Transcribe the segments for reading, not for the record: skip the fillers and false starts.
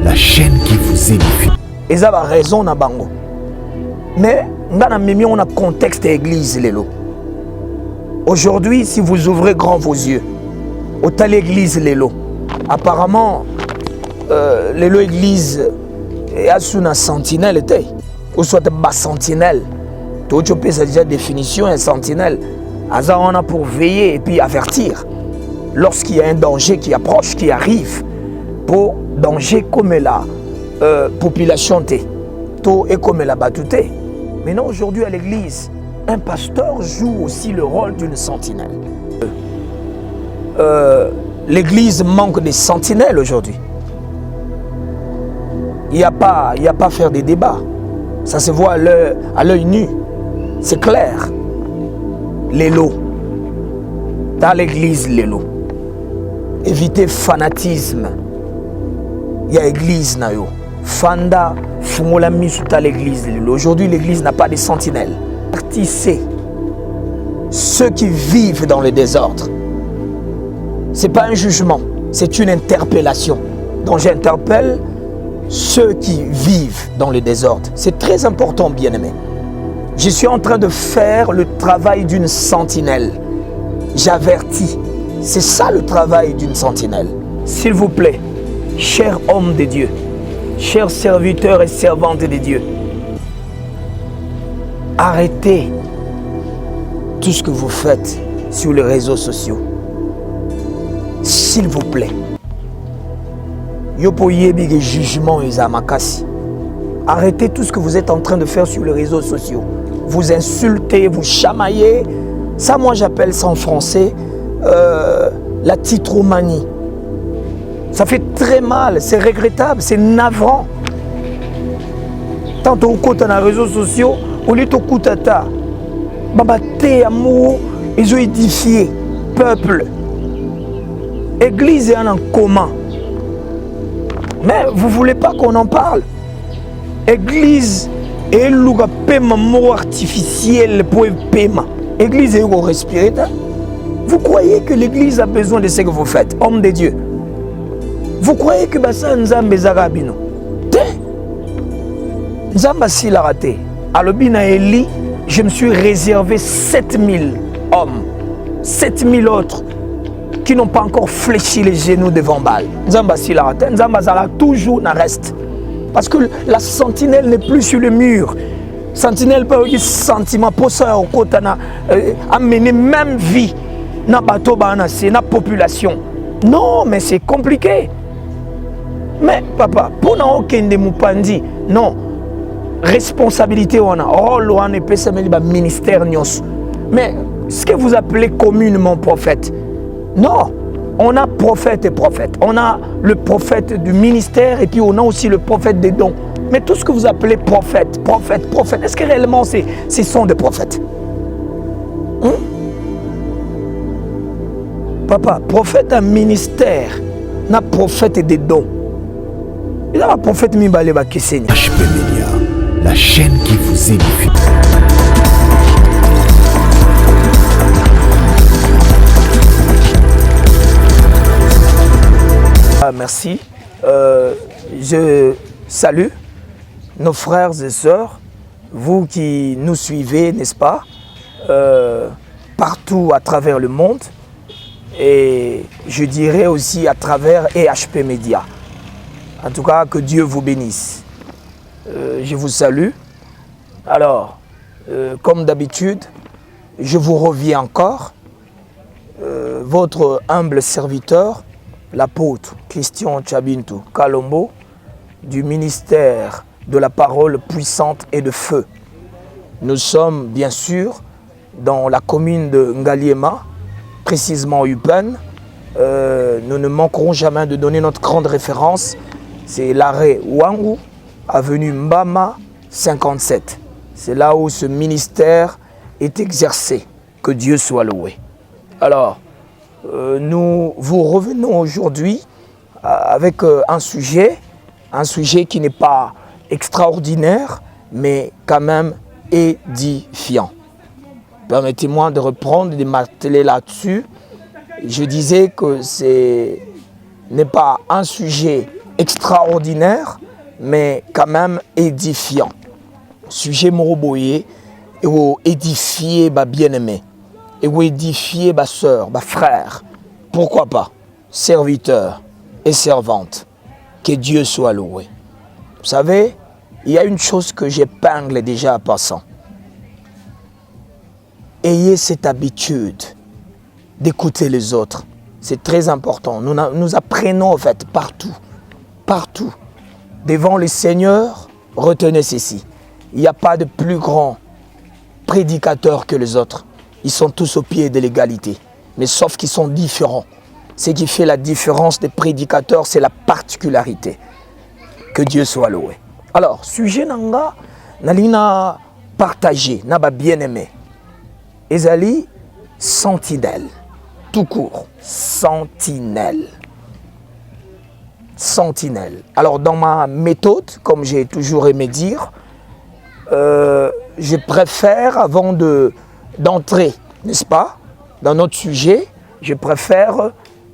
la chaîne qui vous édifie. Et ça va raison na bango. Mais on a un contexte église lelo. Aujourd'hui, si vous ouvrez grand vos yeux, autant l'église lelo. Apparemment, lelo église est à une sentinelle ou soit bas sentinelle. Tout le monde a déjà définition un sentinelle. Aza on a pour veiller et puis avertir lorsqu'il y a un danger qui approche, qui arrive. Pour danger comme la population et comme la batute. Maintenant aujourd'hui à l'église, un pasteur joue aussi le rôle d'une sentinelle. L'église manque de sentinelles aujourd'hui. Il n'y a pas à faire des débats. Ça se voit à l'œil nu. C'est clair. Les lots. Dans l'église, les lots. Évitez fanatisme. Il y a l'église. Fanda, Fumola Misuta l'église. Aujourd'hui, l'église n'a pas de sentinelles. Avertissez ceux qui vivent dans le désordre. Ce n'est pas un jugement, c'est une interpellation. Donc j'interpelle ceux qui vivent dans le désordre. C'est très important, bien-aimé. Je suis en train de faire le travail d'une sentinelle. J'avertis. C'est ça le travail d'une sentinelle. S'il vous plaît, chers hommes de Dieu, chers serviteurs et servantes de Dieu, arrêtez tout ce que vous faites sur les réseaux sociaux. S'il vous plaît. Jugement arrêtez tout ce que vous êtes en train de faire sur les réseaux sociaux. Vous insultez, vous chamaillez. Ça, moi, j'appelle ça en français la titromanie. Ça fait très mal, c'est regrettable, c'est navrant. Tant au côté dans les réseaux sociaux, au lieu de koutata, babate, amour, ils ont édifié peuple. Église est en commun. Mais vous ne voulez pas qu'on en parle. Église est le paiement artificiel pour le paiement. Église est au respirateur. Vous croyez que l'église a besoin de ce que vous faites, homme de Dieu? Vous croyez que ça Nzambe Zarabino? Nzamba si l'a raté. À l'obina Eli, je me suis réservé 7000 hommes, 7000 autres qui n'ont pas encore fléchi les genoux devant Baal. Nzamba si l'a raté. Nzamba Zara toujours n'a reste. Parce que la sentinelle n'est plus sur le mur. Sentinelle peut avoir sentiment pour ça au côté amener même vie na bateau c'est na population. Non, mais c'est compliqué. Mais papa, pour n'a aucun de moupandi, non. Responsabilité on a. Oh, l'on est peut ministère nyos. Mais ce que vous appelez communément prophète, non. On a prophète et prophète. On a le prophète du ministère et puis on a aussi le prophète des dons. Mais tout ce que vous appelez prophète, prophète, prophète, est-ce que réellement ce sont des prophètes? Papa, prophète un ministère, n'a prophète des dons. Il a un prophète Mibaleba Kesseni. HP Media, la chaîne qui vous édifie. Merci. Je salue nos frères et sœurs, vous qui nous suivez, n'est-ce pas, partout à travers le monde, et je dirais aussi à travers HP Media. En tout cas, que Dieu vous bénisse. Je vous salue. Alors, comme d'habitude, je vous reviens encore, votre humble serviteur, l'apôtre Christian Tchabintou Kalombo, du ministère de la parole puissante et de feu. Nous sommes bien sûr dans la commune de Ngaliema, précisément Upen. Nous ne manquerons jamais de donner notre grande référence. C'est l'arrêt Wangu, avenue Mbama 57. C'est là où ce ministère est exercé. Que Dieu soit loué. Alors, nous vous revenons aujourd'hui avec un sujet qui n'est pas extraordinaire, mais quand même édifiant. Permettez-moi de reprendre, de m'atteler là-dessus. Je disais que ce n'est pas un sujet extraordinaire, mais quand même édifiant. Sujet moroboye, et vous édifier ma bien-aimé, et vous édifier ma soeur, ma frère. Pourquoi pas? Serviteur et servante. Que Dieu soit loué. Vous savez, il y a une chose que j'épingle déjà en passant. Ayez cette habitude d'écouter les autres. C'est très important. Nous apprenons en fait partout. Devant le Seigneur, retenez ceci. Il n'y a pas de plus grand prédicateur que les autres. Ils sont tous au pied de l'égalité. Mais sauf qu'ils sont différents. Ce qui fait la différence des prédicateurs, c'est la particularité. Que Dieu soit loué. Alors, sujet nanga, nalina partagé, naba bien-aimé. Ezali, sentinelle. Tout court, sentinelle. Sentinelle. Alors, dans ma méthode, comme j'ai toujours aimé dire, je préfère, avant d'entrer, n'est-ce pas, dans notre sujet, je préfère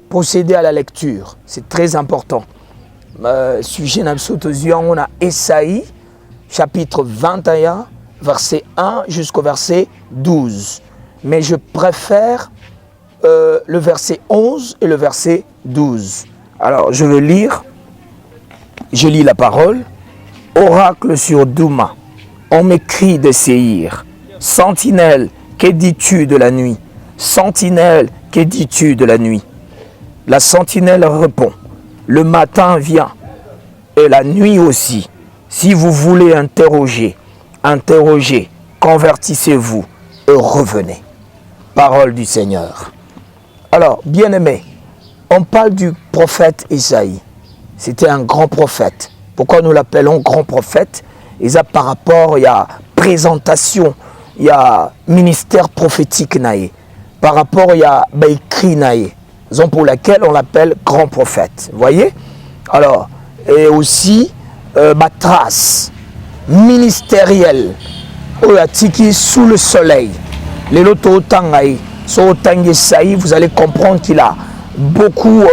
procéder à la lecture. C'est très important. Sujet on a Esaïe, chapitre 21, verset 1 jusqu'au verset 12. Mais je préfère le verset 11 et le verset 12. Alors, je vais lire. Je lis la parole. Oracle sur Douma. On m'écrit de Séhir. Sentinelle, que dis-tu de la nuit? Sentinelle, que dis-tu de la nuit? La sentinelle répond. Le matin vient et la nuit aussi. Si vous voulez interroger, convertissez-vous et revenez. Parole du Seigneur. Alors, bien-aimés, on parle du prophète Isaïe. C'était un grand prophète. Pourquoi nous l'appelons grand prophète? Et ça par rapport, il y a présentation, il y a ministère prophétique naïe. Par rapport, il y a écrit naïe. Raison pour laquelle on l'appelle grand prophète. Vous voyez? Alors, et aussi, trace ministérielle. Tiki sous le soleil. Les loto tangaï. Vous allez comprendre qu'il a beaucoup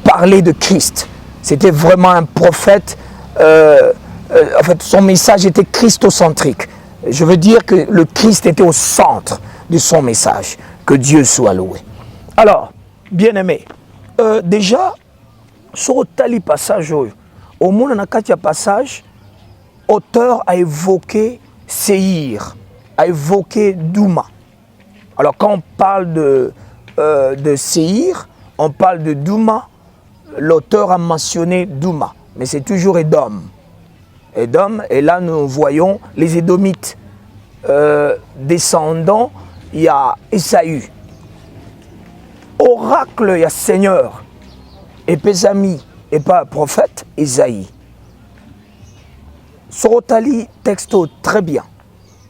parlé de Christ. C'était vraiment un prophète. En fait, son message était christocentrique. Je veux dire que le Christ était au centre de son message. Que Dieu soit loué. Alors, bien-aimé, déjà, sur le passage, au monde, dans le passage, l'auteur a évoqué Séhir, a évoqué Douma. Alors, quand on parle de Séhir, on parle de Douma, l'auteur a mentionné Douma, mais c'est toujours Édom. Édom, et là, nous voyons les Édomites. Descendants, il y a Esaü. Oracle, il y a Seigneur. Et Pesami, et pas prophète, Esaïe. Sorotali, texto très bien.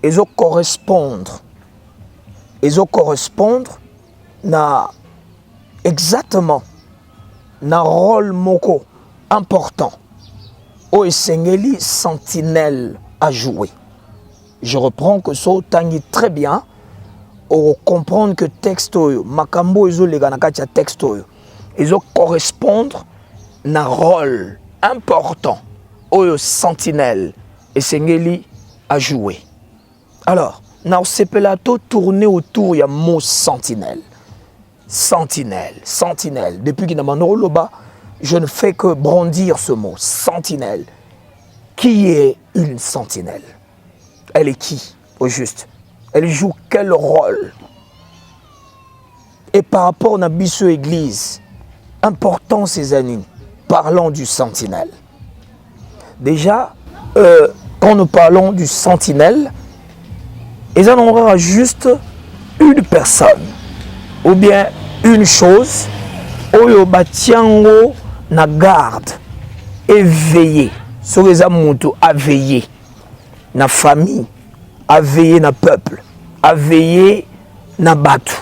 Ils ont correspondre. Na exactement na rôle moko important. O esengeli sentinelle à jouer. Je reprends que ça tangi très bien. On comprendre que texte makambo ezo lega na kati ya texte ils ont correspondre na rôle important au sentinelle et sengeli à jouer. Alors, na sepelato tourner autour ya mot sentinelle. Sentinelle. Depuis qu'il n'a loba, je ne fais que brandir ce mot sentinelle. Qui est une sentinelle? Elle est qui au juste? Elle joue quel rôle? Et par rapport à notre église, important ces années, parlons du sentinelle. Déjà, quand nous parlons du sentinelle, ils en auront juste une personne ou bien une chose oyo batiango na garde éveillé sur les amoutous à veiller na famille à veiller na peuple à veiller na batu.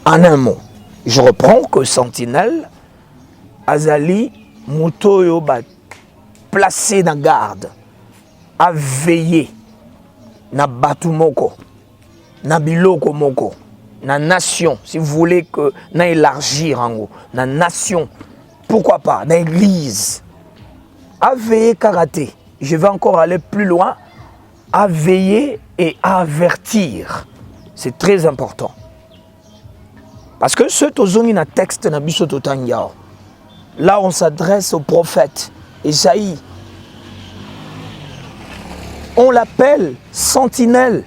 En un mot, je reprends que sentinelle azali muto yo ba placé na garde à veiller na batu moko na biloko moko na nation, si vous voulez que na élargir en haut, na nation, pourquoi pas, na église, à veiller karaté. Je vais encore aller plus loin. À veiller et à avertir. C'est très important. Parce que ce tozongi na texte na biso totangya. Là, on s'adresse au prophète Esaïe. On l'appelle sentinelle.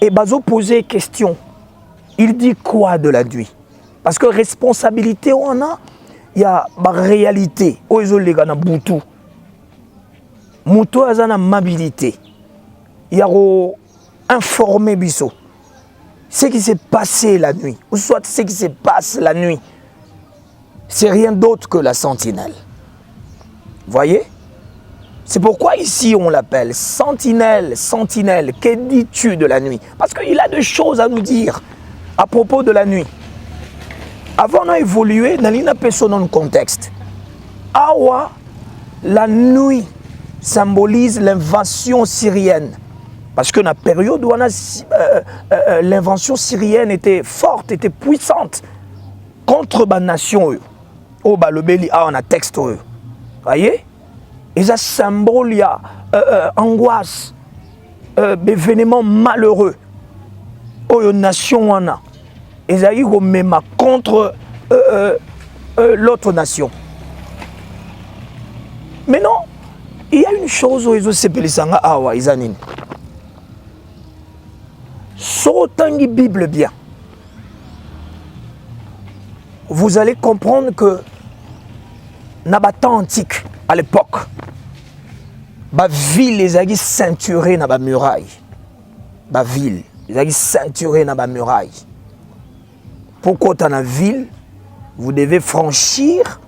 Et Bazo posait question. Il dit quoi de la nuit? Parce que responsabilité, on a, il y a la réalité. Oizo lega na butu. Muto azana mobilité. Il y a informé biso. Ce qui s'est passé la nuit, ou soit ce qui se passe la nuit, c'est rien d'autre que la sentinelle. Voyez? C'est pourquoi ici on l'appelle sentinelle, sentinelle. Que dis-tu de la nuit? Parce qu'il a des choses à nous dire à propos de la nuit. Avant d'évoluer, dans le contexte. Awa, la nuit symbolise l'invasion syrienne. Parce que dans la période où l'invention syrienne était forte, était puissante contre la nation. Oh, le béli a un texte. Vous voyez? Et ça symbole angoisse, événement malheureux. Oh, une nation en a. Et ça y est même contre l'autre nation. Mais non, il y a une chose où ils ont séparé sanga awa izanin. Sotangi Bible bien. Vous allez comprendre que dans le temps antique, à l'époque, la ville est ceinturée dans la muraille. La ville est ceinturée dans la muraille. Pourquoi dans la ville, vous devez franchir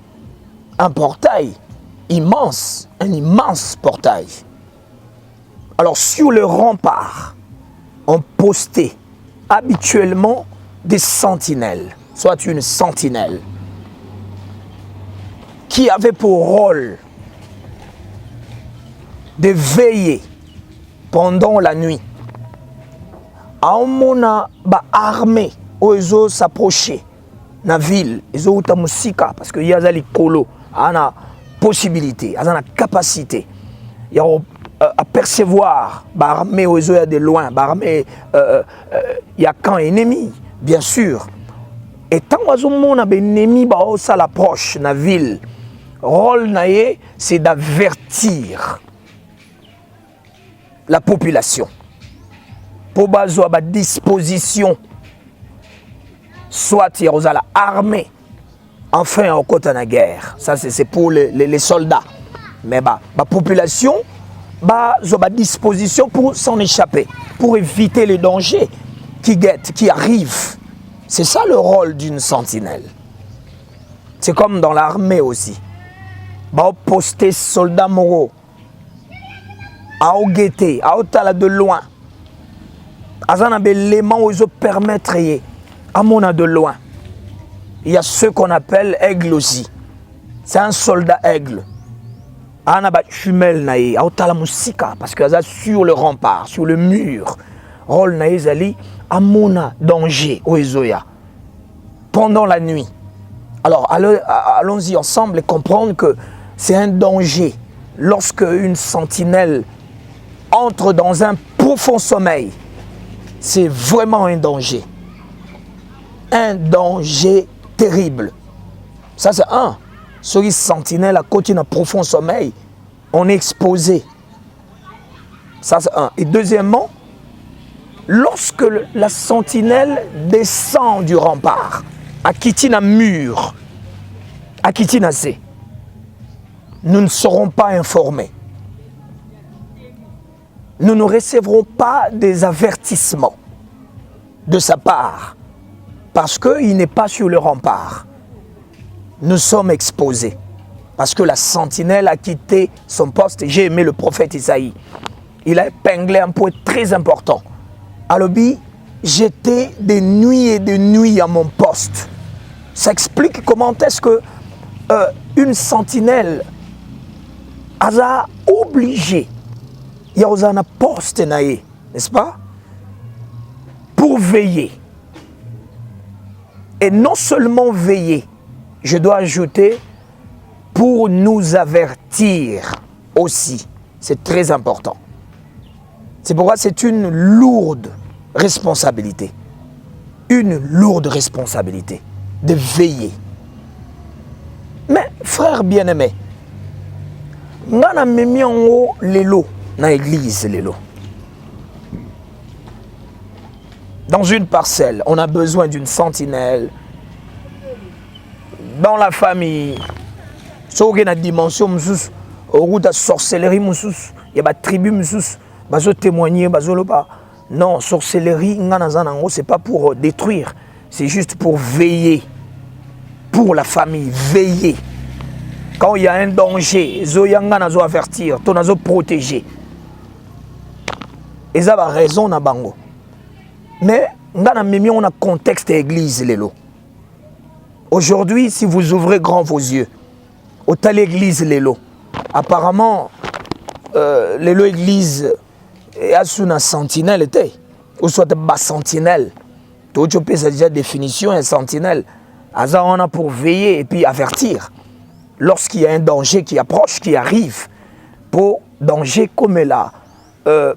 un portail immense, un immense portail. Alors sur le rempart, on postait habituellement des sentinelles, soit une sentinelle, qui avait pour rôle de veiller pendant la nuit. Aomona ba armée ozo s'approcher na ville, ezo uta musika parce que y a zali kolo, ana possibilité, ana capacité. Il y a à percevoir l'armée aux yeux de loin, l'armée il y a camp ennemi, bien sûr. Et tant que mon ennemi ça l'approche na ville, rôle naé c'est d'avertir la population pour bazo à disposition, soit il y a l'armée, enfin au côté de la guerre. Ça c'est pour les soldats, mais la population à disposition pour s'en échapper, pour éviter les dangers qui guettent, qui arrivent. C'est ça le rôle d'une sentinelle. C'est comme dans l'armée aussi. Poster soldats moraux, à guetter, à otala de loin. Azana l'élément où ils permettre à mon de loin. Il y a ce qu'on appelle aigle aussi. C'est un soldat aigle. Ana ba jumelle nae autala musika parce que sur le rempart, sur le mur, rôle nae zali amona danger oezoya pendant la nuit. Alors allons-y ensemble et comprendre que c'est un danger lorsque une sentinelle entre dans un profond sommeil. C'est vraiment un danger. Un danger terrible. Ça c'est un. Sur les sentinelles à côté d'un profond sommeil, on est exposé. Ça c'est un. Et deuxièmement, lorsque la sentinelle descend du rempart, à Kitina mur, à Kitina C, nous ne serons pas informés. Nous ne recevrons pas des avertissements de sa part, parce qu'il n'est pas sur le rempart. Nous sommes exposés. Parce que la sentinelle a quitté son poste. J'ai aimé le prophète Isaïe. Il a épinglé un point très important. Alobi, j'étais de nuit et de nuit à mon poste. Ça explique comment est-ce que une sentinelle a obligé, il y a un poste, n'est-ce pas? Pour veiller. Et non seulement veiller, je dois ajouter pour nous avertir aussi. C'est très important. C'est pourquoi c'est une lourde responsabilité. Une lourde responsabilité de veiller. Mais, frère bien-aimé, nous avons mis en haut les lots dans l'église. Dans une parcelle, on a besoin d'une sentinelle. Dans la famille, si on a une dimension, on a une sorcellerie, il y a une tribu, il y a témoigner, non, sorcellerie, ce n'est pas pour détruire, c'est juste pour veiller. Pour la famille, veiller. Quand il y a un danger, Zoyanga n'a avertir, on a protéger. Et ça va raison na bango. Mais on a un contexte église lélo. Aujourd'hui, si vous ouvrez grand vos yeux, au tal église lélo. Apparemment, l'élo église est sous une sentinelle ou soit bas sentinelle. Tout le monde a déjà définition un sentinelle. On a pour veiller et puis avertir. Lorsqu'il y a un danger qui approche, qui arrive, pour danger comme la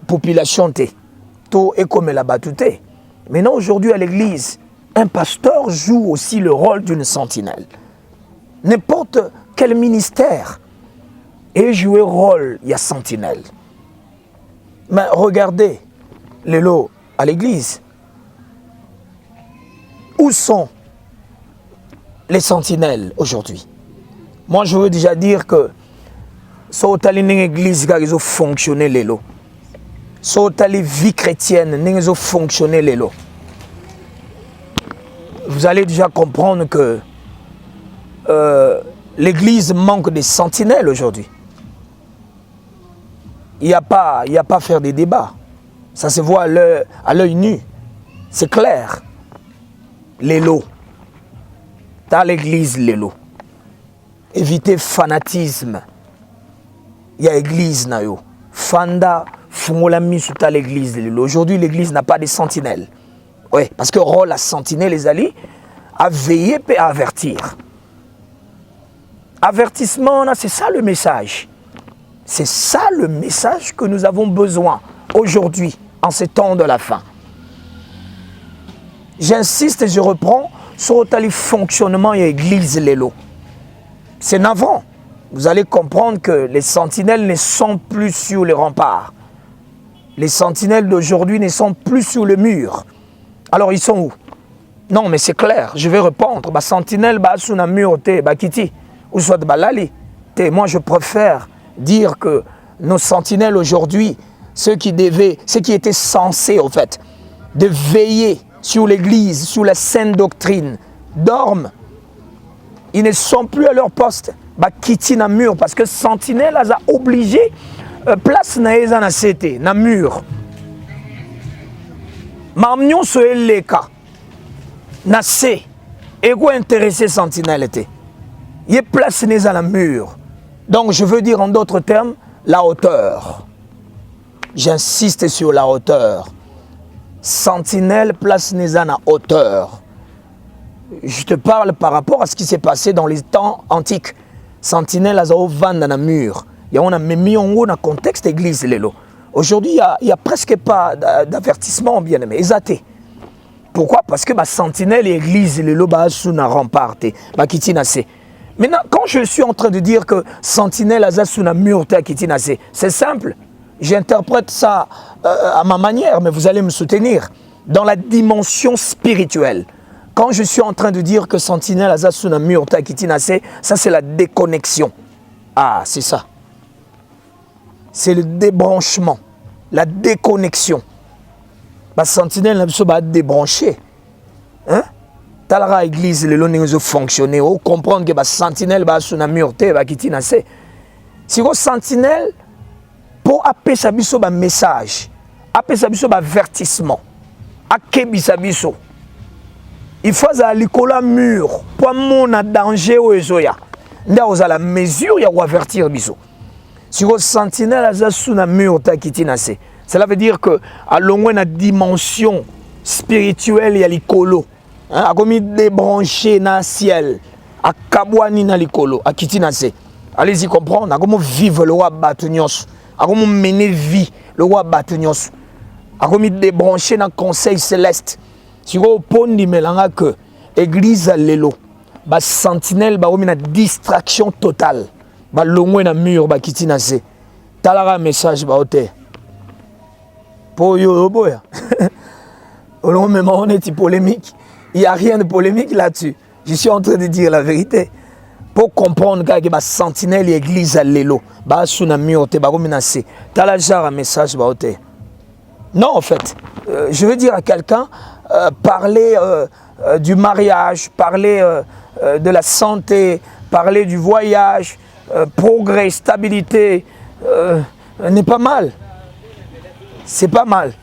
population, tout est comme la battue. Maintenant, aujourd'hui, à l'église, un pasteur joue aussi le rôle d'une sentinelle. N'importe quel ministère est joué rôle, il y a sentinelle. Mais regardez les lots à l'église. Où sont les sentinelles aujourd'hui? Moi, je veux déjà dire que si vous avez une église qui a fonctionné les lots, si vous avez une vie chrétienne qui a fonctionné les lots, vous allez déjà comprendre que l'église manque de sentinelles aujourd'hui. Il n'y a pas à faire des débats. Ça se voit à l'œil nu. C'est clair. Les lots. Dans l'église, les lots. Évitez fanatisme. Il y a l'église. Fanda, Fungolami, sous l'église. Aujourd'hui, l'église n'a pas de sentinelles. Oui, parce que rôle à sentinelle, les alliés, à veiller et à avertir. Avertissement, c'est ça le message. C'est ça le message que nous avons besoin aujourd'hui, en ces temps de la fin. J'insiste et je reprends sur le fonctionnement de l'église Lélo. C'est navrant. Vous allez comprendre que les sentinelles ne sont plus sur les remparts. Les sentinelles d'aujourd'hui ne sont plus sur le mur. Alors ils sont où? Non, mais c'est clair, je vais répondre. Bah, sentinelle, bah, sous un mur, bah, kiti, ou soit de balali. Moi, je préfère dire que nos sentinelles aujourd'hui, ceux qui étaient censés, au fait, de veiller sur l'église, sur la sainte doctrine, dorment. Ils ne sont plus à leur poste. Bah, kiti na mur, parce que sentinelle a obligé place na cité, na mur. Mamnion so eleka na se et quoi intéresser sentinelle était. Il est place à la mur. Donc je veux dire en d'autres termes la hauteur. J'insiste sur la hauteur. Sentinelle place à la hauteur. Je te parle par rapport à ce qui s'est passé dans les temps antiques. Sentinelle a van dans la mur. Il y a on a mis en haut dans le contexte église lélo. Aujourd'hui, il n'y a presque pas d'avertissement, bien aimé. Exacté. Pourquoi? Parce que ma sentinelle et l'église, les lobas sous na rempart, ma kitinase. Maintenant, quand je suis en train de dire que sentinelle a sous na mur ta kitinase, c'est simple. J'interprète ça à ma manière, mais vous allez me soutenir. Dans la dimension spirituelle. Quand je suis en train de dire que sentinelle a sous na mur ta kitinase, ça c'est la déconnexion. Ah, c'est ça. C'est le débranchement, la déconnexion. La sentinelle n'a pas débranché. Hein? Talara église, les lois fonctionner. Vous comprendre que la sentinelle va sur la murte, va quitter na se. Si vous sentinelle, pour appeler sa biso un message, appeler sa biso un avertissement, appeler sa biso. Il faut à l'école mur, pour mon danger au ezoya. Vous à la mesure, il y a avertir biso. Si vous sentinelle a sous la mur ta kitinase, cela veut dire que à loin la dimension spirituelle il y a l'écolo, a comme débranché dans le ciel, à kabwani dans l'écolo, à kitinase. Allez-y comprendre. Comment vivre le roi Batunios. Comment mener vie le roi Batunios. Comment débrancher dans le conseil céleste. Si vous pondez que l'église à l'élo. Ba sentinelle ba omi na distraction totale. Ba longwe na mur ba kitina se. Talara message ba ote. Po yo boya. On est polémique. Il n'y a rien de polémique là-dessus. Je suis en train de dire la vérité. Pour comprendre que la sentinelle l'église à l'élo, bah sous na mur te bah menacé. T'as la genre un message bah ote. Non en fait, je veux dire à quelqu'un parler du mariage, parler de la santé, parler du voyage, progrès, stabilité, n'est pas mal. C'est pas mal.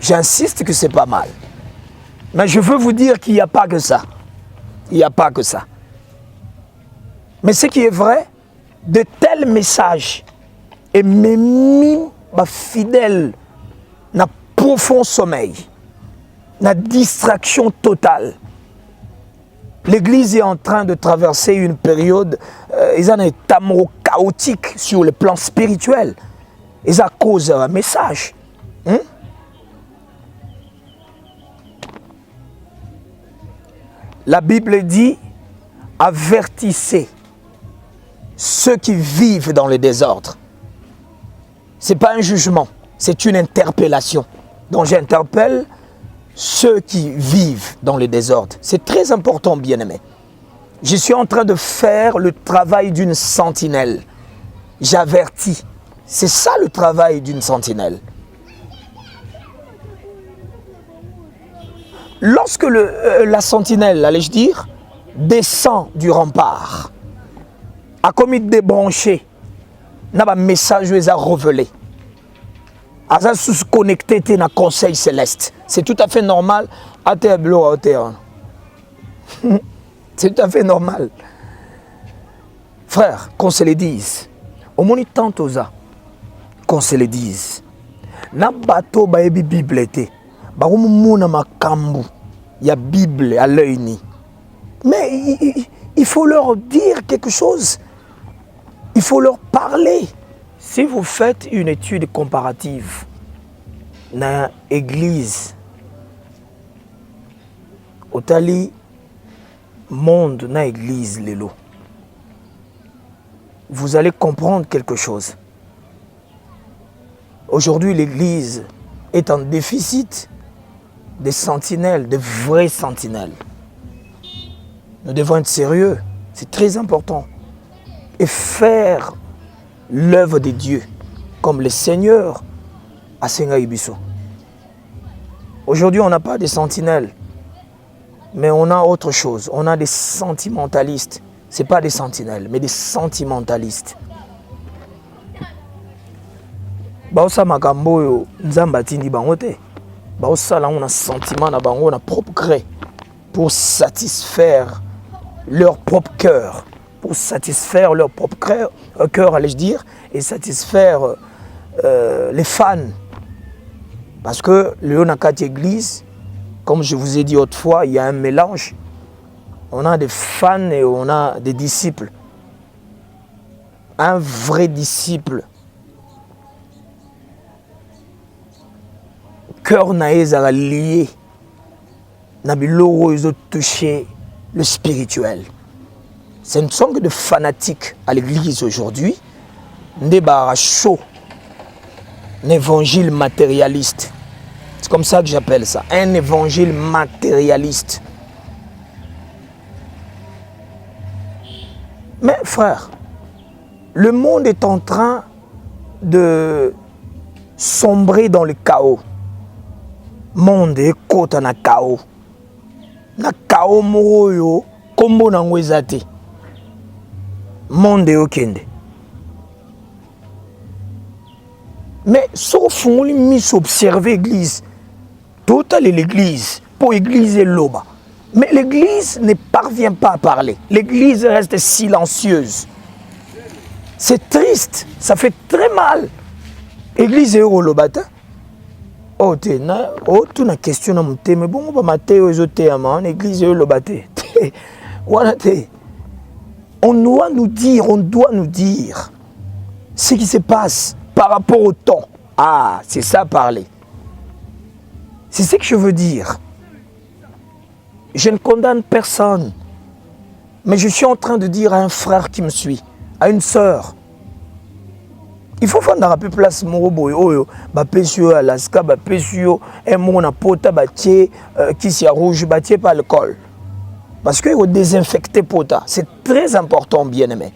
J'insiste que c'est pas mal. Mais je veux vous dire qu'il n'y a pas que ça. Il n'y a pas que ça. Mais ce qui est vrai, de tels messages, et même fidèle, n'a profond sommeil, n'a distraction totale. L'Église est en train de traverser une période, ils ont un état chaotique sur le plan spirituel. Ils à cause d'un message. La Bible dit, avertissez ceux qui vivent dans le désordre. Ce n'est pas un jugement, c'est une interpellation. Donc j'interpelle ceux qui vivent dans le désordre. C'est très important, bien-aimé. Je suis en train de faire le travail d'une sentinelle. J'avertis. C'est ça le travail d'une sentinelle. Lorsque la sentinelle, allais-je dire, descend du rempart, a commis de débrancher, n'a pas message à révéler. A ça sous connecté dans le conseil céleste. C'est tout à fait normal. C'est tout à fait normal. Frère, qu'on se le dise. Au moins tant aux ça, qu'on se le dise. Na bateau ba ebi Bible té. Ba muna makambu. Il y a Bible à l'œil ni. Mais il faut leur dire quelque chose. Il faut leur parler. Si vous faites une étude comparative dans l'église, au tali monde dans l'église, vous allez comprendre quelque chose. Aujourd'hui, l'église est en déficit de sentinelles, de vraies sentinelles. Nous devons être sérieux, c'est très important. Et faire l'œuvre de Dieu comme le Seigneur à Senga Ibiso. Aujourd'hui, on n'a pas de sentinelles, mais on a autre chose. On a des sentimentalistes. Ce n'est pas des sentinelles, mais des sentimentalistes. Baosa makambo nzamba tindi bangote. Baosa là on a sentiment na bango na propre gré pour satisfaire leur propre cœur, pour satisfaire leur propre cœur, allais-je dire, et satisfaire les fans. Parce que le Nakat Église, comme je vous ai dit autrefois, il y a un mélange. On a des fans et on a des disciples. Un vrai disciple, cœur naïs à lié, Nabilo ils ont touché le spirituel. Ce ne sont que de fanatiques à l'église aujourd'hui. Ndeba chaud, un évangile matérialiste. C'est comme ça que j'appelle ça, un évangile matérialiste. Mais frère, le monde est en train de sombrer dans le chaos. Monde est côte na chaos. Na chaos moroyo kombo na ngwezate. Monde est okende. Mais sauf on mis observer l'église. Total l'église pour l'église et l'oba. Mais l'église ne parvient pas à parler. L'église reste silencieuse. C'est triste, ça fait très mal. L'église est au lobata. Oh, tu as une question à me mais bon, on va mater aux hôtels, l'église est au lobata. On doit nous dire ce qui se passe par rapport au temps. Ah, c'est ça parler. C'est ce que je veux dire. Je ne condamne personne. Mais je suis en train de dire à un frère qui me suit, à une sœur, il faut faire un peu place morobo oyo ba pesio Alaska ba pesio un mon pota ba tie qui s'y rouge ba tie pas alcool parce que il faut désinfecter pota, c'est très important bien-aimé.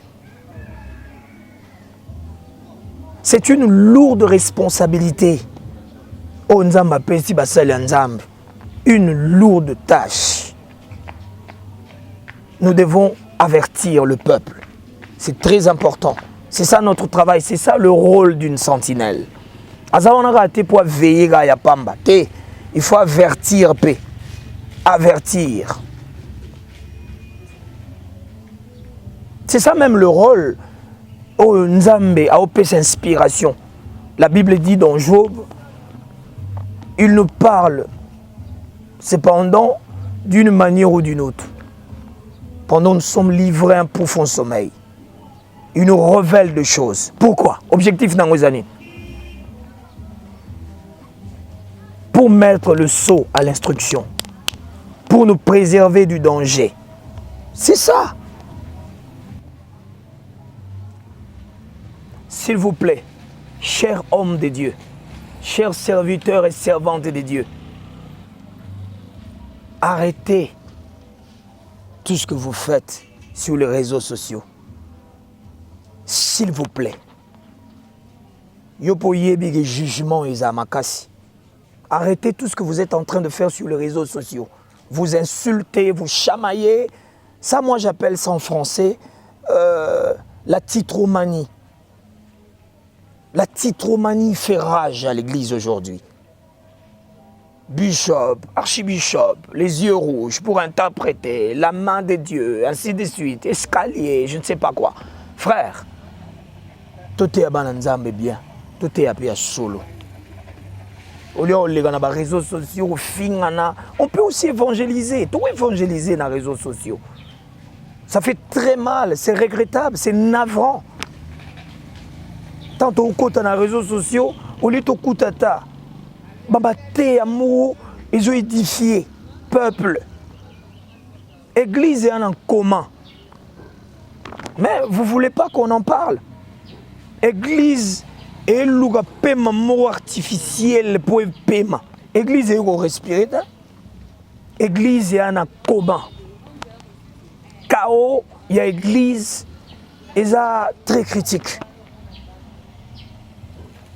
C'est une lourde responsabilité. Oh nzamba pesi ba sali nzambe, une lourde tâche. Nous devons avertir le peuple. C'est très important. C'est ça notre travail, c'est ça le rôle d'une sentinelle. Pour veiller à Pamba, il faut avertir paix. Avertir. C'est ça même le rôle. Oh Nzambe a opé inspiration. La Bible dit dans Job, il nous parle cependant d'une manière ou d'une autre. Pendant nous sommes livrés à un profond sommeil. Il nous révèle des choses. Pourquoi? Objectif dans nos années. Pour mettre le sceau à l'instruction. Pour nous préserver du danger. C'est ça. S'il vous plaît, chers hommes de Dieu, chers serviteurs et servantes de Dieu, arrêtez tout ce que vous faites sur les réseaux sociaux. S'il vous plaît. Yopoyebi jugement isamakasi. Arrêtez tout ce que vous êtes en train de faire sur les réseaux sociaux. Vous insultez, vous chamaillez. Ça, moi, j'appelle ça en français la titromanie. La titromanie fait rage à l'église aujourd'hui. Bishop, archibishop, les yeux rouges pour interpréter, la main de Dieu, ainsi de suite, escalier, je ne sais pas quoi. Frère, tout est à Bananzambe bien, tout est à Pia solo. Au lieu de les réseaux sociaux, on peut aussi évangéliser, tout évangéliser dans les réseaux sociaux. Ça fait très mal, c'est regrettable, c'est navrant. Tant au côté dans les réseaux sociaux, au lieu de koutata, babate amour, ils ont édifié peuple. Église est en commun. Mais vous ne voulez pas qu'on en parle. Église est le paiement artificiel pour le paiement. Église est respirer. Église est en commun. Chaos, il y a église, et ça très critique.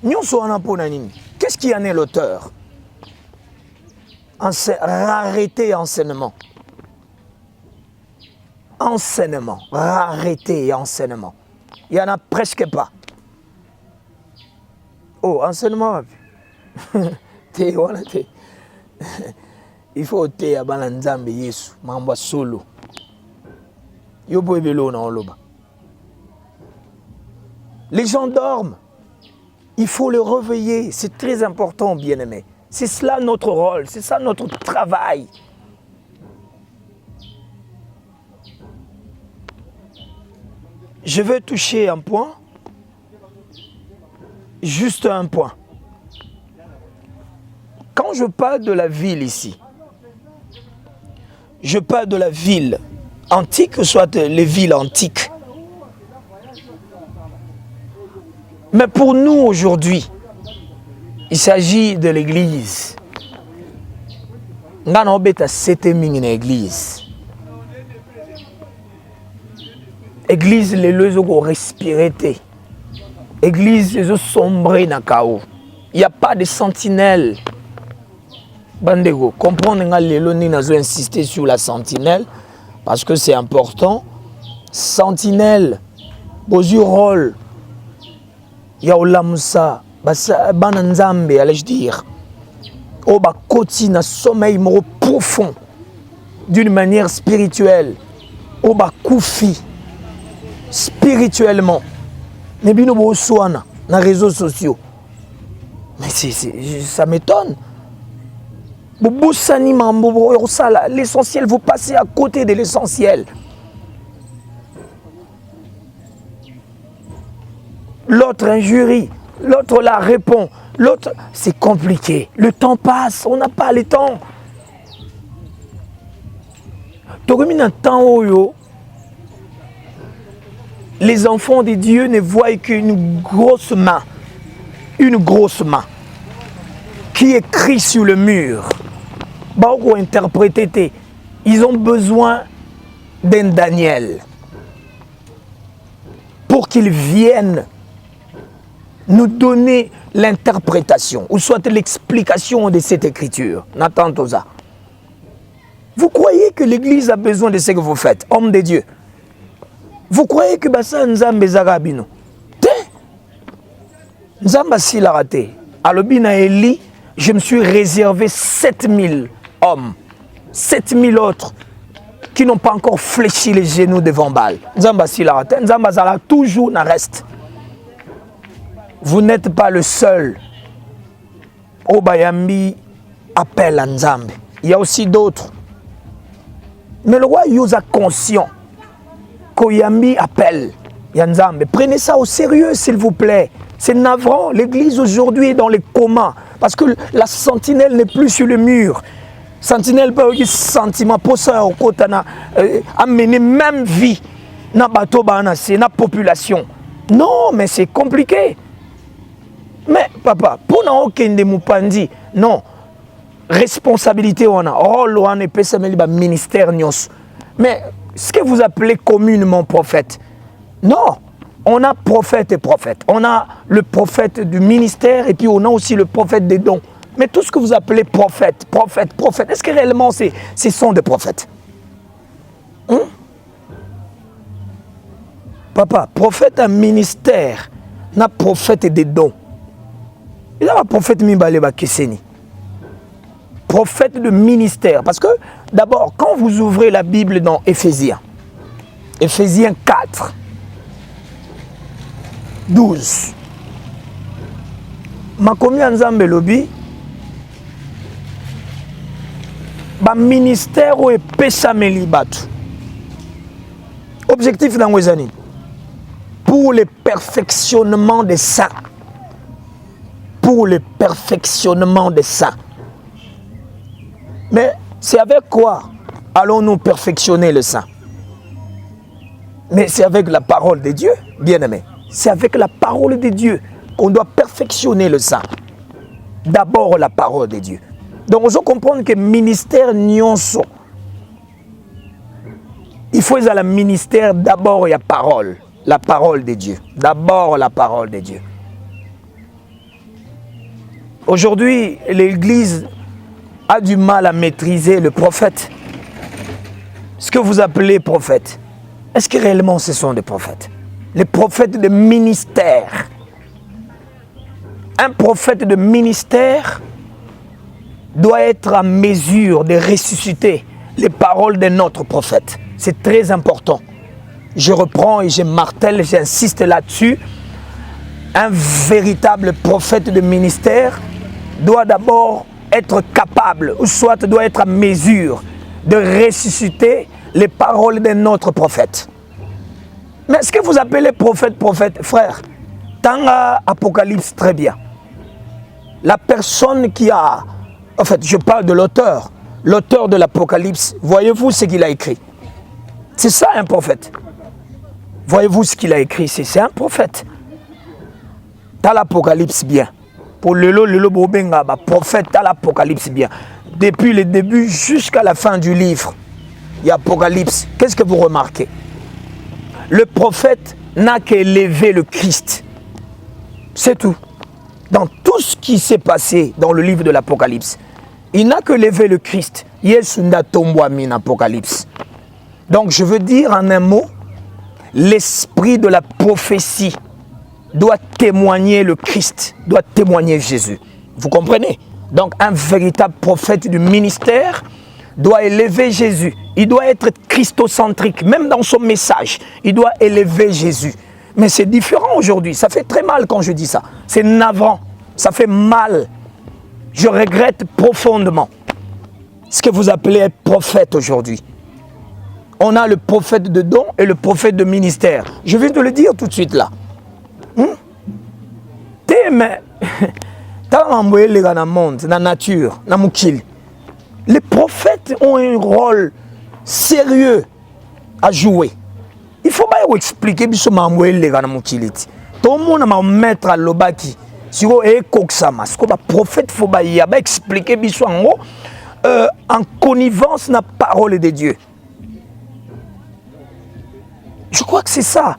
Nous sommes en ponanine. Qu'est-ce qui en est l'auteur? Rareté et enseignement. Enseignement, rareté et enseignement. Il n'y en a presque pas. Oh, enseignement. Il faut te à Balanzambe Yesu, Mamba solo. Les gens dorment. Il faut les réveiller. C'est très important, bien-aimés. C'est cela notre rôle, c'est ça notre travail. Je veux toucher un point, juste un point. Quand je parle de la ville ici, je parle de la ville antique, soit les villes antiques. Mais pour nous aujourd'hui, il s'agit de l'église. Nous avons une église. Église, les lieux où respirer. Église, les sombrés dans le chaos. Il n'y a pas de sentinelle. Bandego, comprendre que nous avons insisté sur la sentinelle parce que c'est important. Sentinelle, beau rôle. Il y a Olamusa, Bananzambe, allais-je dire. Au bakoti na sommeil profond d'une manière spirituelle. Au bakoufi spirituellement. Mais bien nous soana dans les réseaux sociaux. Mais ça m'étonne. L'essentiel, vous passez à côté de l'essentiel. l'autre injurie, l'autre la répond, l'autre, c'est compliqué. Le temps passe, on n'a pas le temps. Les enfants de Dieu ne voient qu'une grosse main qui écrit sur le mur. Ils ont besoin d'un Daniel pour qu'il vienne nous donner l'interprétation ou soit l'explication de cette écriture. Nathan Toza. Vous croyez que l'Église a besoin de ce que vous faites, homme de Dieu? Vous croyez que Bassa Nzambe Zarabino? Nzamba si l'a raté. Alobina Eli, je me suis réservé 7000 hommes, 7000 autres qui n'ont pas encore fléchi les genoux devant Baal. Nzamba si l'a raté. Nzamba Zara toujours n'en reste. Vous n'êtes pas le seul. Obayambi appelle à Nzambe. Il y a aussi d'autres. Mais le roi Yosa conscient qu'Oyambi appelle Nzambe. Prenez ça au sérieux, s'il vous plaît. C'est navrant. L'Église aujourd'hui est dans les comas. Parce que la sentinelle n'est plus sur le mur. Sentinelle peut avoir sentiment pour ça amener même vie dans la population. Non, mais c'est compliqué. Mais papa, pour nous aucun de Moupandi, non. Responsabilité on a, rôle on a, ministère nyos. Mais ce que vous appelez communément prophète, non. On a prophète et prophète. On a le prophète du ministère et puis on a aussi le prophète des dons. Mais tout ce que vous appelez prophète, est-ce que réellement ce sont des prophètes? Papa, prophète un ministère, n'a prophète des dons. Il y a un prophète Mimbaleba Kesseni. Prophète de ministère. Parce que d'abord, quand vous ouvrez la Bible dans Éphésiens 4, 12, Makomi Nzambe lobi, ba ministère ou pesameli batu. Objectif dans Wezani, pour le perfectionnement des saints. Pour le perfectionnement des saints. Mais c'est avec quoi allons-nous perfectionner le saint? Mais c'est avec la parole de Dieu, bien-aimé. C'est avec la parole de Dieu qu'on doit perfectionner le saint. D'abord la parole de Dieu. Donc on doit comprendre que ministère nyonso, il faut à la ministère d'abord il y a la parole de Dieu. D'abord la parole de Dieu. Aujourd'hui, l'Église a du mal à maîtriser le prophète. Ce que vous appelez prophète, est-ce que réellement ce sont des prophètes? Les prophètes de ministère. Un prophète de ministère doit être en mesure de ressusciter les paroles de notre prophète. C'est très important. Je reprends et je martèle, j'insiste là-dessus. Un véritable prophète de ministère doit d'abord être capable, ou soit doit être en mesure de ressusciter les paroles de notre prophète. Mais ce que vous appelez prophète, frère, dans l'Apocalypse, très bien. La personne qui a, en fait, je parle de l'auteur de l'Apocalypse, voyez-vous ce qu'il a écrit? C'est ça un prophète. Voyez-vous ce qu'il a écrit? C'est un prophète. Dans l'Apocalypse, bien. Pour le bobenga, prophète dans l'Apocalypse, bien. Depuis le début jusqu'à la fin du livre, il y a Apocalypse. Qu'est-ce que vous remarquez? Le prophète n'a qu'élevé le Christ. C'est tout. Dans tout ce qui s'est passé dans le livre de l'Apocalypse, il n'a que levé le Christ. Yesunda Tombouami Apocalypse. Donc je veux dire en un mot, l'esprit de la prophétie doit témoigner le Christ, doit témoigner Jésus. Vous comprenez? Donc un véritable prophète du ministère doit élever Jésus. Il doit être christocentrique, même dans son message. Il doit élever Jésus. Mais c'est différent aujourd'hui. Ça fait très mal quand je dis ça. C'est navrant. Ça fait mal. Je regrette profondément ce que vous appelez être prophète aujourd'hui. On a le prophète de don et le prophète de ministère. Je viens de le dire tout de suite là. mais dans le monde, dans la nature, dans le monde, les prophètes ont un rôle sérieux à jouer. Il faut pas expliquer que dans le monde, tout le monde va mettre à l'obaki. Si vous avez un prophète, il faut expliquer en connivence la parole de Dieu. Je crois que c'est ça.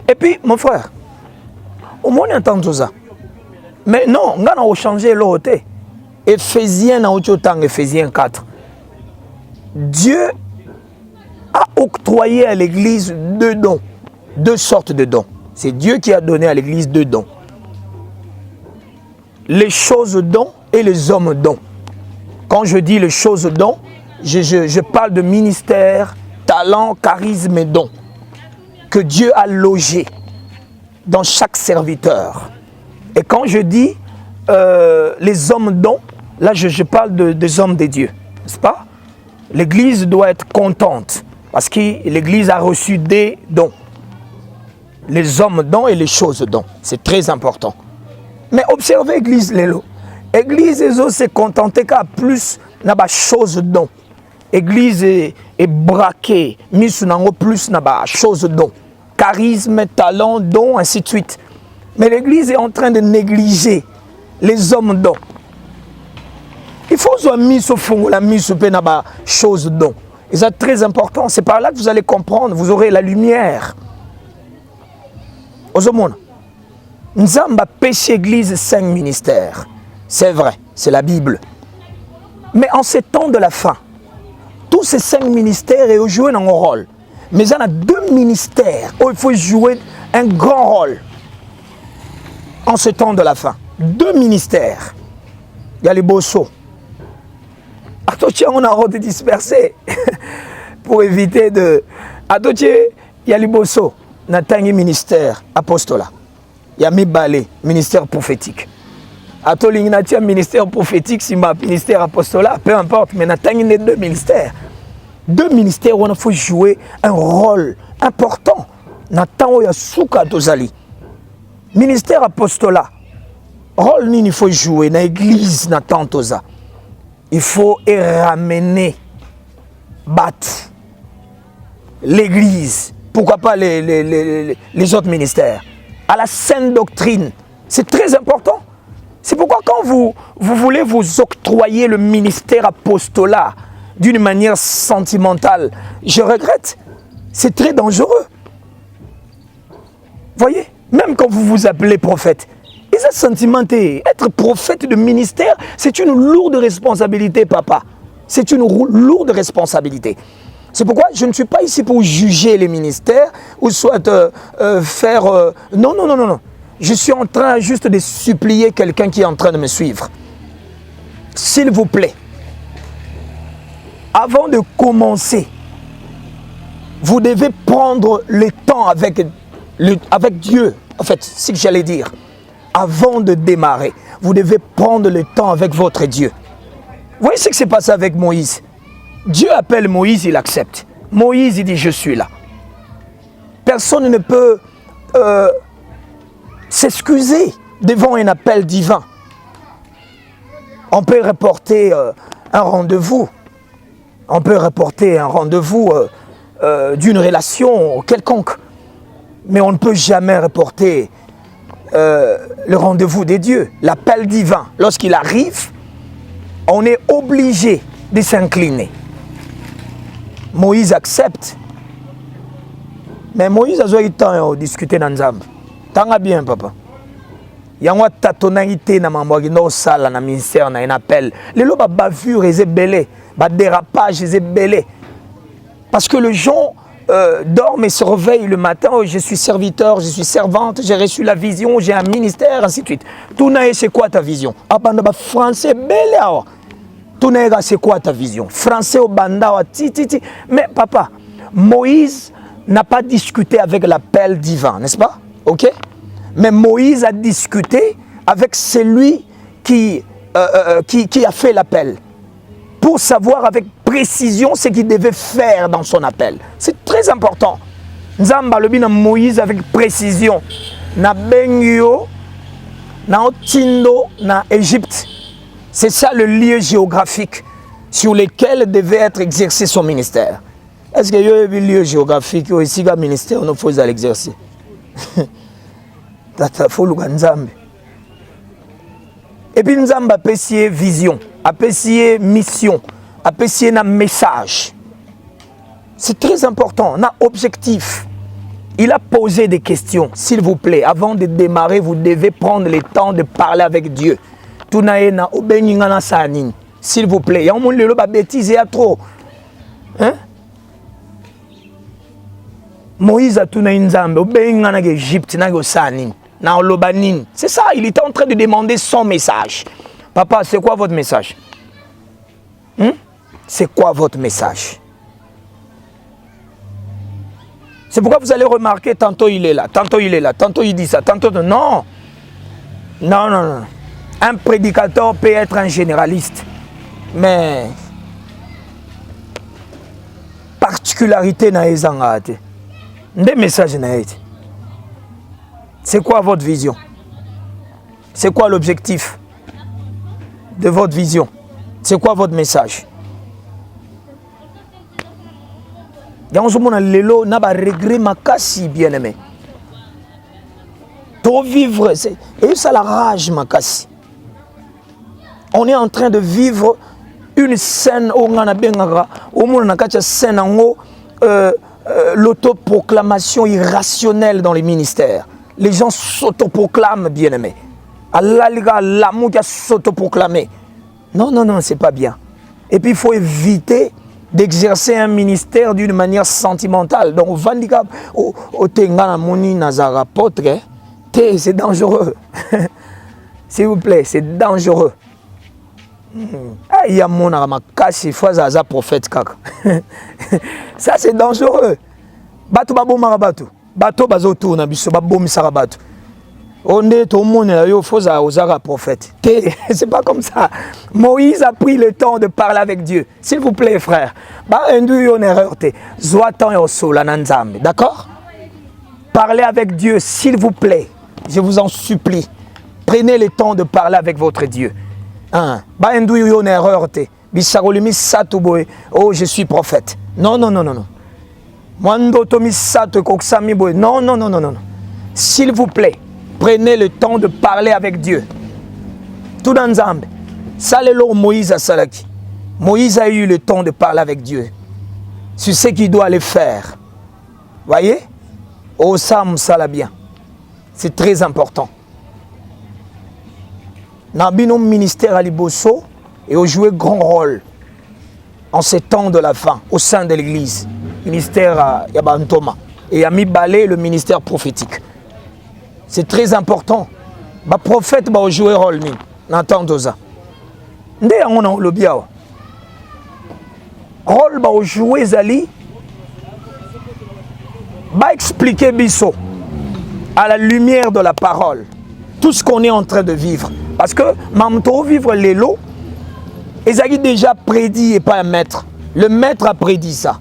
Et puis, mon frère, au moins on entend tout ça. Mais non, on a changé l'autre. Éphésiens, Éphésiens 4. Dieu a octroyé à l'Église deux dons, deux sortes de dons. C'est Dieu qui a donné à l'Église deux dons. Les choses dons et les hommes dons. Quand je dis les choses dons, je parle de ministère, talent, charisme et dons que Dieu a logé dans chaque serviteur. Et quand je dis les hommes dons, là je parle des hommes de Dieu, n'est-ce pas? L'Église doit être contente parce que l'Église a reçu des dons. Les hommes dons et les choses dons. C'est très important. Mais observez l'Église, Lélo. L'Église s'est contentée qu'à plus n'a pas chose dons. L'Église est braquée, mise sur plus n'a pas chose dons. Charisme, talent, dons, ainsi de suite. Mais l'Église est en train de négliger les hommes dons. Il faut soit mis au fond, la mise au pénaba, chose dont. Et c'est très important. C'est par là que vous allez comprendre. Vous aurez la lumière. Ozomona. Nous avons péché église 5 ministères. C'est vrai, c'est la Bible. Mais en ces temps de la fin, tous ces 5 ministères ont joué un rôle. Mais il y a 2 ministères où il faut jouer un grand rôle. En ce temps de la fin. 2 ministères. Il y a les bossos. On a route dispersé pour éviter de. Il y a les bossos. Il y a un ministère apostolat. Il y a Mibale, ministère prophétique. Il y a un ministère prophétique, si ma ministère apostolat, peu importe, mais il y a 2 ministères. 2 ministères où il faut jouer un rôle important. Il y a Souka Tozali. Ministère apostolat. Rôle il faut jouer dans l'église Nathan Toza. Il faut ramener l'église. Pourquoi pas les autres ministères à la saine doctrine. C'est très important. C'est pourquoi quand vous voulez vous octroyer le ministère apostolat d'une manière sentimentale, je regrette. C'est très dangereux. Voyez, même quand vous vous appelez prophète, et ça sentimenté, être prophète de ministère, c'est une lourde responsabilité, papa. C'est une lourde responsabilité. C'est pourquoi je ne suis pas ici pour juger les ministères ou soit faire... Non, non, non, non, non. Je suis en train juste de supplier quelqu'un qui est en train de me suivre. S'il vous plaît, avant de commencer, vous devez prendre le temps avec Dieu, en fait, c'est ce que j'allais dire. Avant de démarrer, vous devez prendre le temps avec votre Dieu. Vous voyez ce qui s'est passé avec Moïse? Dieu appelle Moïse, il accepte. Moïse, il dit, je suis là. Personne ne peut s'excuser devant un appel divin. On peut reporter un rendez-vous. On peut reporter un rendez-vous d'une relation quelconque. Mais on ne peut jamais reporter le rendez-vous des dieux, l'appel divin. Lorsqu'il arrive, on est obligé de s'incliner. Moïse accepte. Mais Moïse a eu le temps de discuter dans Nzambe. Tant bien, papa. Il y a une tatonalité dans ma salle, dans le ministère, dans un appel. Les lois bavure et belé, dérapage et belé. Parce que les gens dorment et se réveillent le matin. Oh, je suis serviteur, je suis servante, j'ai reçu la vision, j'ai un ministère, ainsi de suite. Tout n'a c'est quoi ta vision? Ah, français belé. Tout n'a c'est quoi ta vision? Français au banda, titi. Mais papa, Moïse n'a pas discuté avec l'appel divin, n'est-ce pas? Ok? Mais Moïse a discuté avec celui qui a fait l'appel pour savoir avec précision ce qu'il devait faire dans son appel. C'est très important. Nzamba lobi na Moïse avec précision. Na bengyo na otindo na Égypte. C'est ça le lieu géographique sur lequel devait être exercé son ministère. Est-ce qu'il y a un lieu géographique où ici le ministère nous faut l'exercer? Il faut le Nzambe. Et puis Nzambe a apprécié vision, apprécié mission, apprécié un message. C'est très important, un objectif. Il a posé des questions, s'il vous plaît. Avant de démarrer, vous devez prendre le temps de parler avec Dieu. S'il vous plaît. Il y a un monde qui a bêtisé trop. Hein? Moïse a tout Nzambe, Égypte, c'est ça, il était en train de demander son message. Papa, c'est quoi votre message? C'est quoi votre message? C'est pourquoi vous allez remarquer, tantôt il est là, tantôt il est là, tantôt il dit ça, tantôt... Non. Non, non, non. Un prédicateur peut être un généraliste, mais... particularité na ezangate. Des messages na été. C'est quoi votre vision? C'est quoi l'objectif de votre vision? C'est quoi votre message? Dans ce monde, l'élo n'a pas regret makasi, bien aimé. Pour vivre, et ça la rage makasi. On est en train de vivre une scène où on a bien au monde na kacha scène en haut l'autoproclamation irrationnelle dans les ministères. Les gens s'autoproclament, bien aimé. Allah l'amour qui a s'autoproclamé. Non, non, non, c'est pas bien. Et puis il faut éviter d'exercer un ministère d'une manière sentimentale. Donc, Vandika, au Tengana Moni Nazara Potre, c'est dangereux. S'il vous plaît, c'est dangereux. Il y a mon amakasi, fois prophète kaka. Ça, c'est dangereux. Bato babo marabatu. Bato bazoto na biso babo misarabatu. On est au monde là, il faut aux prophète. C'est pas comme ça. Moïse a pris le temps de parler avec Dieu. S'il vous plaît, frère. D'accord? Parlez avec Dieu, s'il vous plaît. Je vous en supplie. Prenez le temps de parler avec votre Dieu. Oh, je suis prophète. Non, non, non, non, non. Non, non, non, non, non. S'il vous plaît. Prenez le temps de parler avec Dieu. Tout dans Nzambe. Ça, c'est là Moïse a salaki. Moïse a eu le temps de parler avec Dieu. Sur ce qu'il doit aller faire. Voyez? Oh, ça, ça bien. C'est très important. Dans le ministère à Liboso, et a joué grand rôle en ces temps de la fin au sein de l'église. Ministère à Yabantoma. Et a mis balai le ministère prophétique. C'est très important. Le prophète va jouer un rôle. N'entendez ça. Ndé on a le bien. Rôle va jouer Zali. Va expliquer Bisso à la lumière de la parole. Tout ce qu'on est en train de vivre. Parce que Mamto vivre les lots. Ezaki déjà prédit et pas un maître. Le maître a prédit ça.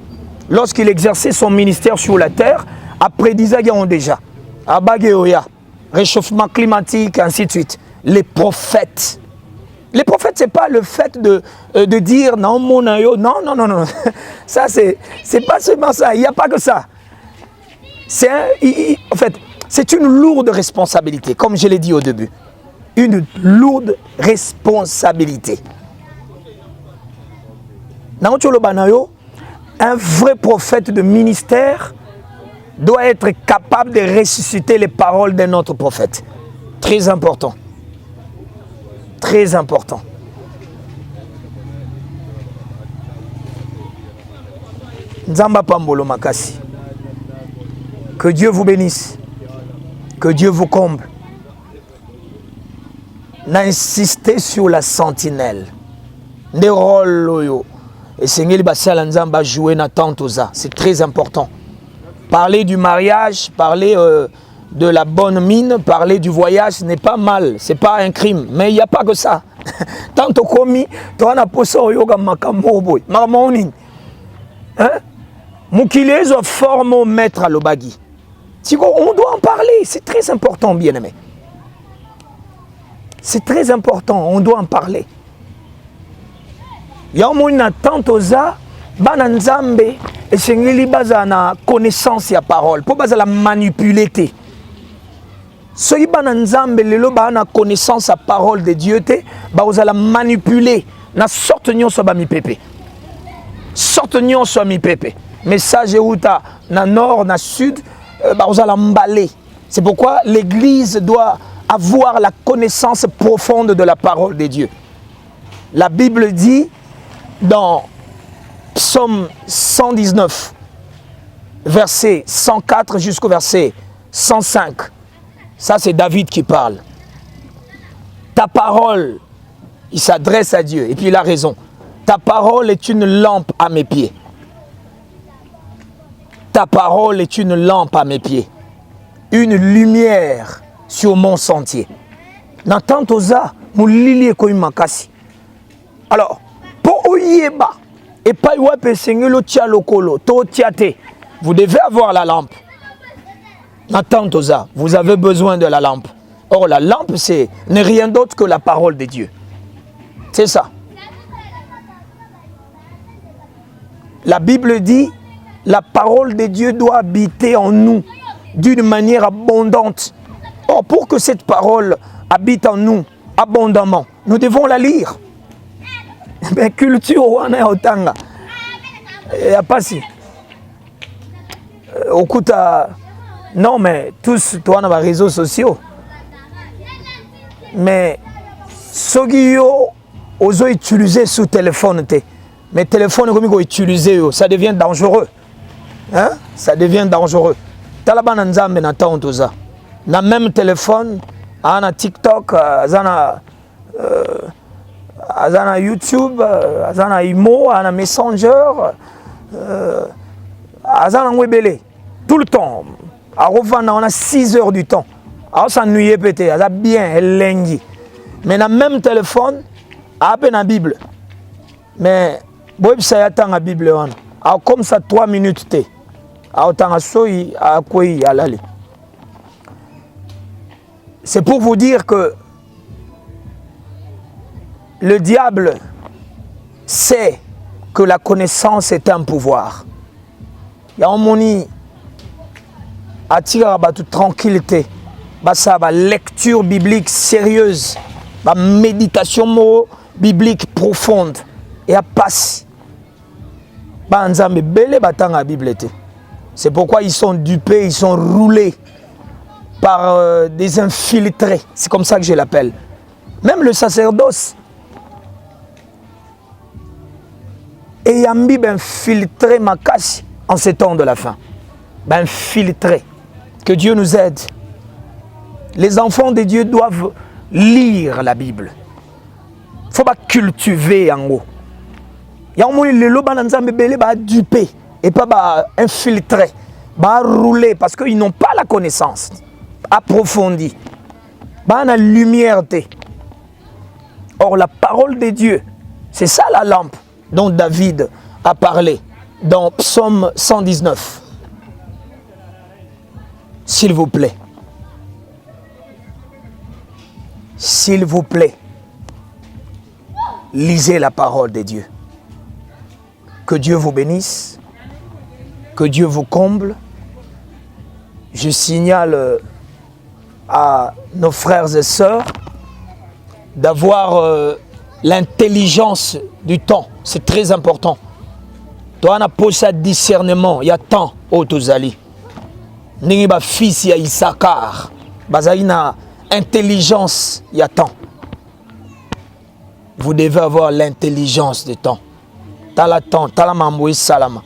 Lorsqu'il exerçait son ministère sur la terre, a prédit ça déjà. Abageoya. Réchauffement climatique, ainsi de suite. Les prophètes. Les prophètes, ce n'est pas le fait de dire non, mon aïe, non, non, non, non. Ça, c'est pas seulement ça. Il n'y a pas que ça. En fait, c'est une lourde responsabilité, comme je l'ai dit au début. Une lourde responsabilité. Un vrai prophète de ministère doit être capable de ressusciter les paroles de notre prophète. Très important. Très important. Nzamba Pambolo Makasi. Que Dieu vous bénisse. Que Dieu vous comble. N'insistez sur la sentinelle. Des rôles. Et Seigneur Bassala Nzamba jouer na tantoza. C'est très important. Parler du mariage, parler de la bonne mine, parler du voyage, ce n'est pas mal, ce n'est pas un crime. Mais il n'y a pas que ça. Tant que commis, tu as un poisson yoga makamoboy, marmonin. Hein? Moukilezo forme maître à l'obagi. On doit en parler, c'est très important, bien aimé. C'est très important, on doit en parler. Il y a une attente aux a, bana nzambe, et sengeli baza na connaissance ya parole, pour baza la manipuler. Soki bana nzambe lelo ba na connaissance la parole de Dieu te, ba oza la manipuler na sorte nyonso ba mi pepe. Sorte nyonso mi pepe. Message outa na nord na sud, ba oza la mballer. C'est pourquoi l'église doit avoir la connaissance profonde de la parole de Dieu. La Bible dit dans Psaume 119, verset 104 jusqu'au verset 105. Ça, c'est David qui parle. Ta parole, il s'adresse à Dieu. Et puis il a raison. Ta parole est une lampe à mes pieds. Ta parole est une lampe à mes pieds. Une lumière sur mon sentier. N'entends-toi, moulili ko makasi. Alors, pour oyeba et pas yope sengelo tia lokolo, to tiate, vous devez avoir la lampe. N'entends-toi, vous avez besoin de la lampe. Or, la lampe, n'est rien d'autre que la parole de Dieu. C'est ça. La Bible dit, la parole de Dieu doit habiter en nous d'une manière abondante. Or, pour que cette parole habite en nous abondamment, nous devons la lire. Mais culture, on est otanga. Il n'y a pas si. Okuta. Non, mais tous, toi, on a des réseaux sociaux. Mais ceux qui ont utilisé sous téléphone, mais téléphone, comme ils utilisé, ça devient dangereux. Hein? Ça devient dangereux. Taliban Nzambe n'attend tout ça. Dans le même téléphone, on a TikTok, on a YouTube, on a Imo, on a Messenger, on a Webele. Tout le temps. On a 6 heures du temps. On s'ennuie peut-être, on a bien, lengi. Mais dans le même téléphone, on a la Bible. Mais, si on a la Bible, comme ça 3 minutes, c'est pour vous dire que le diable sait que la connaissance est un pouvoir. Il y a un moni attire à toute tranquillité, la lecture biblique sérieuse, la méditation biblique profonde et à passer. C'est pourquoi ils sont dupés, ils sont roulés par des infiltrés. C'est comme ça que je l'appelle. Même le sacerdoce. Et Yambi infiltré Makasi en ces temps de la fin. Infiltré. Que Dieu nous aide. Les enfants de Dieu doivent lire la Bible. Il ne faut pas cultiver en haut. Il y a un moment où les gens sont dupés et pas infiltrés, rouler parce qu'ils n'ont pas la connaissance approfondie. La lumière. Or, la parole de Dieu, c'est ça la lampe dont David a parlé dans Psaume 119. S'il vous plaît. S'il vous plaît. Lisez la parole de Dieu. Que Dieu vous bénisse. Que Dieu vous comble. Je signale à nos frères et sœurs d'avoir l'intelligence du temps. C'est très important. Toi, on a posé un discernement. Il y a temps, Otozali. N'est pas fils, il y a Issachar. Bazaïna, intelligence, il y a temps. Vous devez avoir l'intelligence du temps. Tala temps, tala mamboui salama.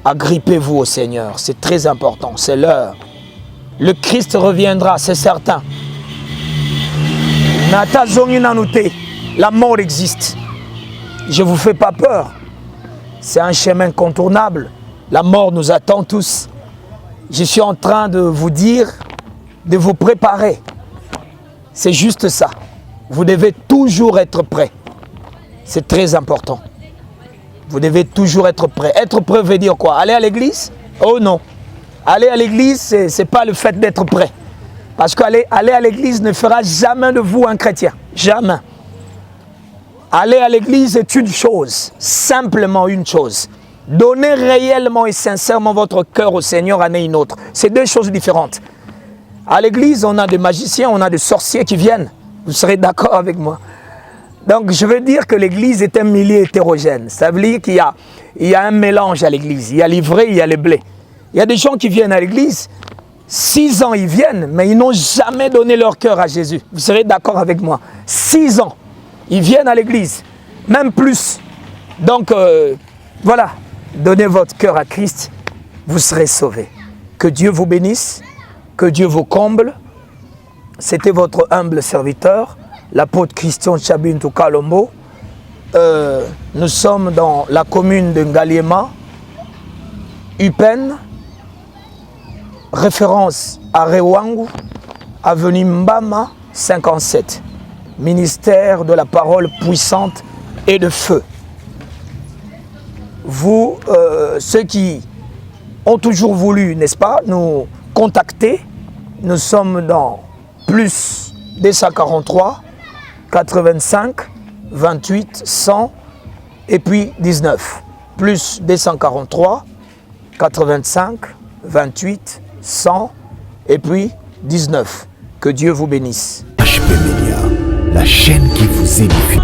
Agrippez-vous au Seigneur, c'est très important, c'est l'heure. Le Christ reviendra, c'est certain. Nata zongi nanouté, la mort existe. Je ne vous fais pas peur. C'est un chemin contournable. La mort nous attend tous. Je suis en train de vous dire, de vous préparer. C'est juste ça. Vous devez toujours être prêt. C'est très important. Vous devez toujours être prêt. Être prêt veut dire quoi? Aller à l'église? Oh non. Aller à l'église, ce n'est pas le fait d'être prêt. Parce qu'aller à l'église ne fera jamais de vous un chrétien. Jamais. Aller à l'église est une chose, simplement une chose. Donner réellement et sincèrement votre cœur au Seigneur en est une autre. C'est deux choses différentes. À l'église, on a des magiciens, on a des sorciers qui viennent. Vous serez d'accord avec moi. Donc, je veux dire que l'église est un milieu hétérogène. Ça veut dire qu'il y a un mélange à l'église. Il y a les vrais, il y a les blés. Il y a des gens qui viennent à l'église, 6 ans ils viennent, mais ils n'ont jamais donné leur cœur à Jésus. Vous serez d'accord avec moi. 6 ans, ils viennent à l'église, même plus. Donc, voilà, donnez votre cœur à Christ, vous serez sauvés. Que Dieu vous bénisse, que Dieu vous comble. C'était votre humble serviteur, l'apôtre Christian Tchabintou Kalombo. Nous sommes dans la commune de Ngaliema, Upen, référence à Rewangu, avenue Mbama 57, ministère de la parole puissante et de feu. Vous, ceux qui ont toujours voulu, n'est-ce pas, nous contacter, nous sommes dans plus 243 85 28 100 et puis 19. Plus 243 85 28 100 et puis 19. Que Dieu vous bénisse. HP Media, la chaîne qui vous édifie.